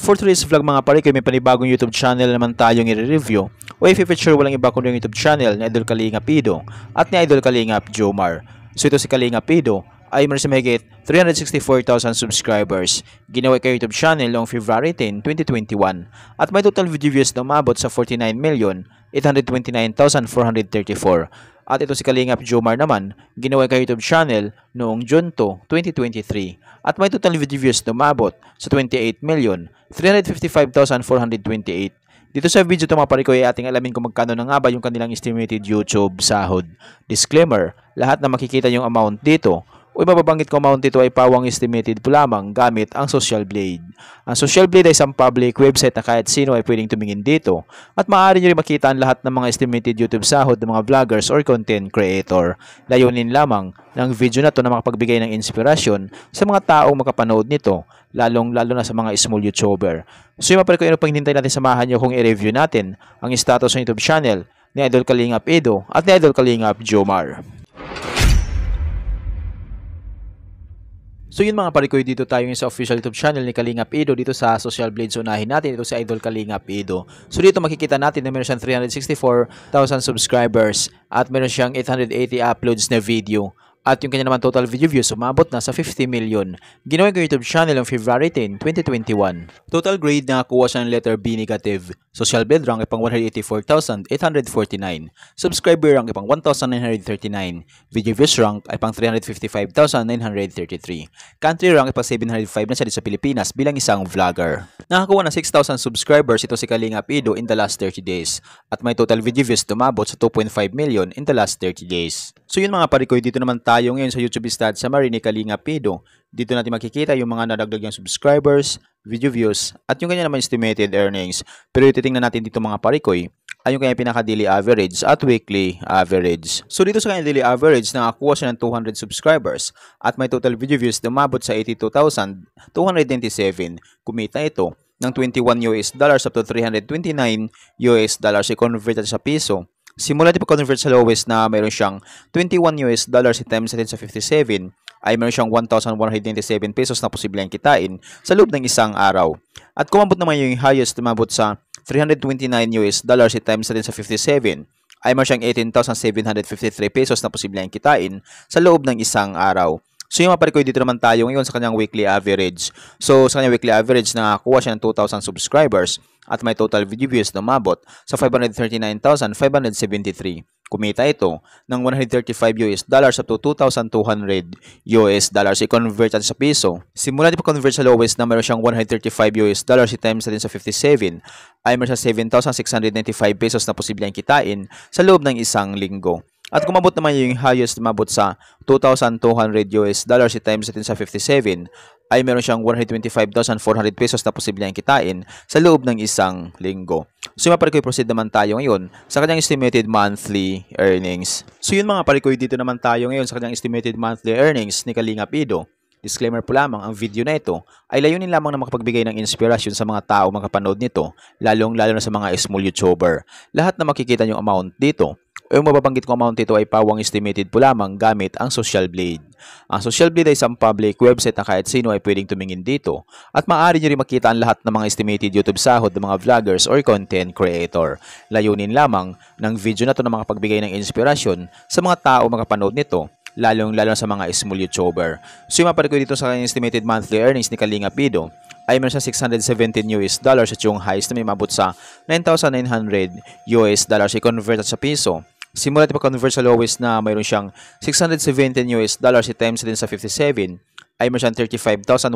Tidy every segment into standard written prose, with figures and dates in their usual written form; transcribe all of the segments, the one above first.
For today's vlog mga pare, may panibagong YouTube channel naman tayong i-review o i-feature walang iba kundi yung YouTube channel ni Idol Kalingap Ido at ni Idol Kalingap Jomar. So ito si Kalingap Ido ay meron sa mahigit 364,000 subscribers. Ginawa kay YouTube channel noong February 10, 2021 at may total video views na umabot sa 49,829,434. At ito si Kalingap Jomar naman, ginawa kay YouTube channel noong June 2, 2023 at may total video views na umabot sa 28,355,428. Dito sa video ito mga pare ko ay ating alamin kung magkano na nga ba yung kanilang estimated YouTube sahod. Disclaimer, lahat na makikita yung amount dito o mababanggit ko amount dito ay pawang estimated po lamang gamit ang Social Blade. Ang Social Blade ay isang public website na kahit sino ay pwedeng tumingin dito at maaari nyo rin makita ang lahat ng mga estimated YouTube sahod ng mga vloggers or content creator. Layunin lamang ng video na to na makapagbigay ng inspirasyon sa mga taong makapanood nito, lalo na sa mga small YouTuber. So yung mapare ko ano pang hinintay natin, samahan nyo kung i-review natin ang status ng YouTube channel ni Idol Kalingap Ido at ni Idol Kalingap Jomar. So yun mga pare ko, dito tayo sa official YouTube channel ni Kalingap Ido dito sa Social Blade. So unahin natin ito si Idol Kalingap Ido. So dito makikita natin na meron siyang 364,000 subscribers at meron siyang 880 uploads na video. At yung kanya naman total video views umabot na sa 50 million. Ginawa ko YouTube channel ng February 10, 2021. Total grade na nakuha siya ng letter B negative. Social Blade rank ay pang 184,849. Subscriber rank ay pang 1,939. Video views rank ay pang 355,933. Country rank ay pang 705 na siya sa Pilipinas bilang isang vlogger. Nakakuha ng 6,000 subscribers ito si Kalingap Ido in the last 30 days. At may total video views umabot sa 2.5 million in the last 30 days. So yun mga pare ko, dito naman tayo ngayon sa YouTube stats summary ni Kalingap Ido. Dito natin makikita yung mga nadagdagang subscribers, video views, at yung kanya naman estimated earnings. Pero titingnan natin dito mga pare ko ay yung kanya pinaka-daily average at weekly average. So dito sa kanya daily average, nakakuha siya ng 200 subscribers at may total video views na umabot sa 82,297. Kumita ito ng $21 up to $329 i-convert sa piso. Simula di pa-convert sa lowest na mayroon siyang $21 times natin sa 57 ay mayroon siyang 1,197 pesos na posibleng kitain sa loob ng isang araw. At kumabot naman yung highest, umabot sa $329 times natin sa 57 ay mayroon siyang 18,753 pesos na posibleng kitain sa loob ng isang araw. So yung mapare ko, dito naman tayo ngayon sa kanyang weekly average. So sa kanyang weekly average, nakakuha siya ng 2,000 subscribers at may total video views na umabot sa 539,573. Kumita ito ng $135 up to $2,200 i-convert natin sa piso. Simula di pa-convert sa lowest na meron siyang $135 i-times natin sa 57 ay meron siyang 7,695 pesos na posibleng kitain sa loob ng isang linggo. At kumabot naman yung highest, umabot sa $2,200 i-times natin sa 57 ay meron siyang 125,400 pesos na posibleng kitain sa loob ng isang linggo. So yung mga pare ko, proceed naman tayo ngayon sa kanyang estimated monthly earnings. So yun mga pare ko, dito naman tayo ngayon sa kanyang estimated monthly earnings ni Kalingap Ido. Disclaimer po lamang, ang video na ito ay layunin lamang na makapagbigay ng inspirasyon sa mga tao makapanood nito, lalo na sa mga small YouTuber. Lahat na makikita yung amount dito o yung mababanggit kong amount ito ay pawang estimated po lamang gamit ang Social Blade. Ang Social Blade ay isang public website na kahit sino ay pwedeng tumingin dito at maaari nyo rin makita ang lahat ng mga estimated YouTube sahod ng mga vloggers or content creator. Layunin lamang ng video na ito na makapagbigay ng inspirasyon sa mga tao makapanood nito, lalo sa mga small YouTuber. So yung mapare ko dito sa kanyang estimated monthly earnings ni Kalingap Ido ay meron siya $617 at yung highest na may mabot sa $9,900 i-convert sa piso. Simula di pa-convert sa lowest na mayroon siyang $617 i-times din sa 57 ay mayroon siyang 35,169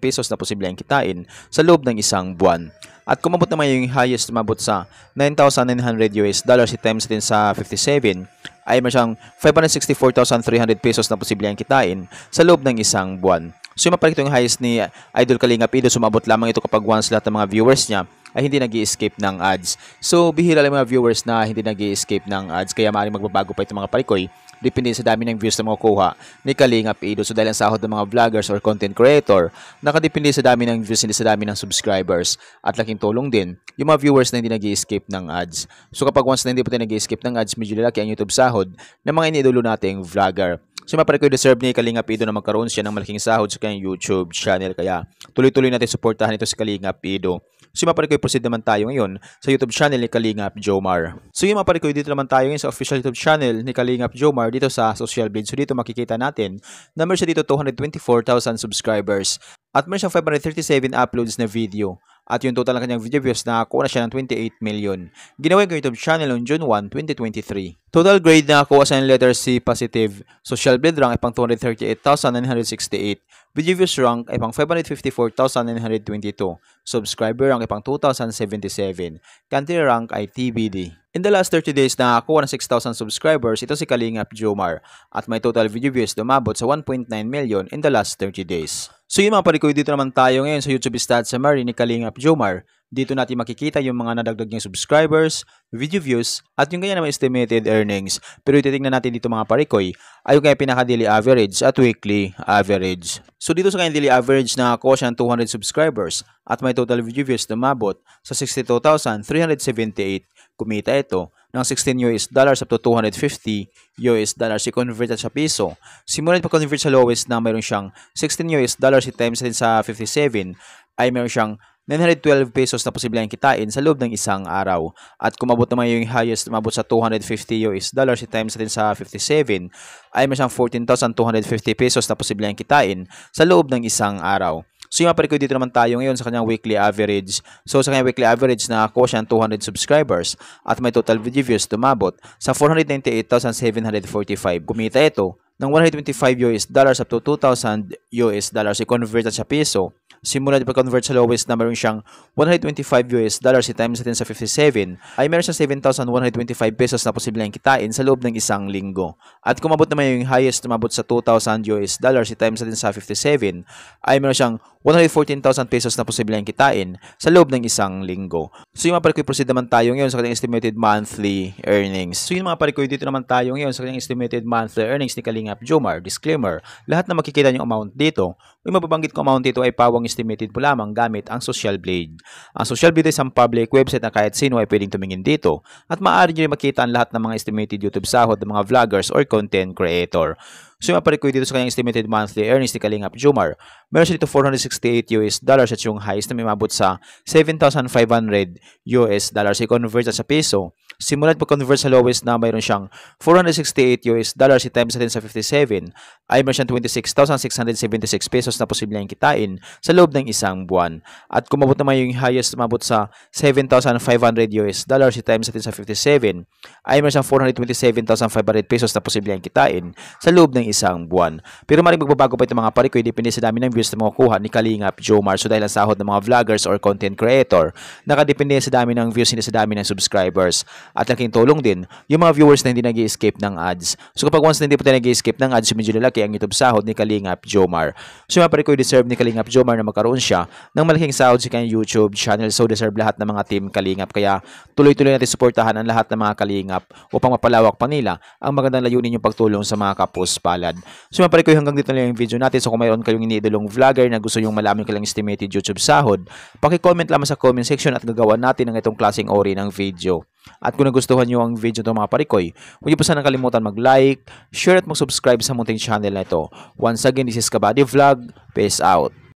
pesos na posibleng kitain sa loob ng isang buwan. At kumabot naman yung highest, umabot sa $9,900 i-times din sa 57 ay mayroon siyang 564,300 pesos na posibleng kitain sa loob ng isang buwan. So yung mapalit yung highest ni Idol Kalingap Ido, sumabot lamang ito kapag once lahat ng mga viewers niya ay hindi nag-i-escape ng ads. So bihira lang mga viewers na hindi nag-i-escape ng ads, kaya maaaring magbabago pa itong mga parikoy. Depende sa dami ng views na makukuha ni Kalingap Ido. So dahil ang sahod ng mga vloggers or content creator, nakadepende sa dami ng views, hindi sa dami ng subscribers. At laking tulong din yung mga viewers na hindi nag-i-escape ng ads. So kapag once na hindi po tayo nag-i-escape ng ads, medyo lalaki ang YouTube sahod ng mga iniidolo nating vlogger. So mapare ko deserve ni Kalingap Ido na magkaroon siya ng malaking sahod sa kanyang YouTube channel. Kaya tuloy-tuloy natin suportahan ito si Kalingap Ido. So mapare ko proceed naman tayo ngayon sa YouTube channel ni Kalingap Jomar. So yung mapare ko dito naman tayo ngayon sa official YouTube channel ni Kalingap Jomar dito sa Social Blade. So dito makikita natin na meron siya dito 224,000 subscribers at meron siyang 537 uploads na video. At yung total ng kanyang video views nakakuha na siya ng 28 million. Ginawa yung YouTube channel on June 1, 2023. Total grade nakakuha sa letter C positive. Social Blade rank ay pang 238,968. Video views rank ay pang 554,922. Subscriber rank ay pang 2,077. Country rank ay TBD. In the last 30 days, nakakuha ng 6,000 subscribers ito si Kalingap Jomar at may total video views dumabot sa 1.9 million in the last 30 days. So yung mga parikoy dito naman tayo ngayon sa YouTube stats summary ni Kalingap Jomar. Dito natin makikita yung mga nadagdag niyang subscribers, video views, at yung kanya naman estimated earnings. Pero titingnan natin dito mga parikoy ay yung kanya pinaka-daily average at weekly average. So dito sa kanya daily average nakakuha siya ng 200 subscribers at may total video views dumabot sa 62,378. Kumita ito ng $16 up to $250 i-convert sa piso. Simulan pa-convert sa lowest na mayroon siyang $16 i-times din sa 57 ay mayroon siyang 912 pesos na posibleng kitain sa loob ng isang araw. At kung mabot naman yung highest, umabot sa $250 i-times din sa 57 ay mayroon siyang 14,250 pesos na posibleng kitain sa loob ng isang araw. So yung mapare ko dito naman tayo ngayon sa kanyang weekly average. So sa kanyang weekly average nakakuha siya ng 200 subscribers at may total video views dumabot sa 498,745. Kumita ito ng $125 up to $2,000 i-convert sa piso. Simula pa convert sa lowest na meron siyang $125 i-times natin sa 57 ay meron siyang 7,125 pesos na posibleng kitain sa loob ng isang linggo. At kung mabot naman yung highest tumabot sa $2,000 i-times natin sa 57 ay meron siyang 114,000 pesos na posibleng kitain sa loob ng isang linggo. So yung mga parikoy proceed naman tayo ngayon sa kanyang estimated monthly earnings. So yung mga parikoy dito naman tayo ngayon sa kanyang estimated monthly earnings ni Kalingap Jomar. Disclaimer, lahat na makikita yung amount dito, yung mababanggit ko amount dito ay pawang estimated po lamang gamit ang Social Blade. Ang Social Blade ay isang public website na kahit sino ay pwedeng tumingin dito at maaari nyo makita ang lahat ng mga estimated YouTube sahod ng mga vloggers or content creator. So yung maparikoy dito sa kanyang estimated monthly earnings ni Kalingap Jomar, meron siya dito $468 at yung highest na may mabot sa $7,500 i-convert sa piso. Simulat pag-convert sa lowest na mayroon siyang $468 i-times natin sa 57 ay mayroon siyang 26,676 pesos na posibleng kitain sa loob ng isang buwan. At kung mabot naman yung highest mabot sa $7,500 i-times natin sa 57 ay mayroon siyang 427,500 pesos na posibleng kitain sa loob ng isang buwan. Pero maring magbabago pa itong mga parikoy depende sa dami ng views na makukuha ni Kalingap Jomar. So dahil ang sahod ng mga vloggers or content creator nakadepende sa dami ng views, hindi sa dami ng subscribers. At laking tulong din yung mga viewers na hindi nag-i-escape ng ads. So kapag once na hindi po tayo nag-i-escape ng ads, medyo lalaki ang YouTube sahod ni Kalingap Jomar. So mga parikoy deserve ni Kalingap Jomar na magkaroon siya ng malaking sahod sa kanyang YouTube channel. So deserve lahat ng mga team Kalingap. Kaya tuloy-tuloy natin suportahan ang lahat ng mga Kalingap upang mapalawak pa nila ang magandang layunin yung pagtulong sa mga kapos palad. So mga parikoy hanggang dito na yung video natin. So kung mayroon kayong iniidolong vlogger na gusto yung malaman kailang estimated YouTube sahod, paki-comment lamang sa comment section at gagawa natin ng itong klaseng ori ng video. At kung nagustuhan nyo ang video ng mga parikoy, huwag niyo po sanang kalimutan mag-like, share at mag-subscribe sa munting channel na ito. Once again, this is Kabady Vlog. Peace out.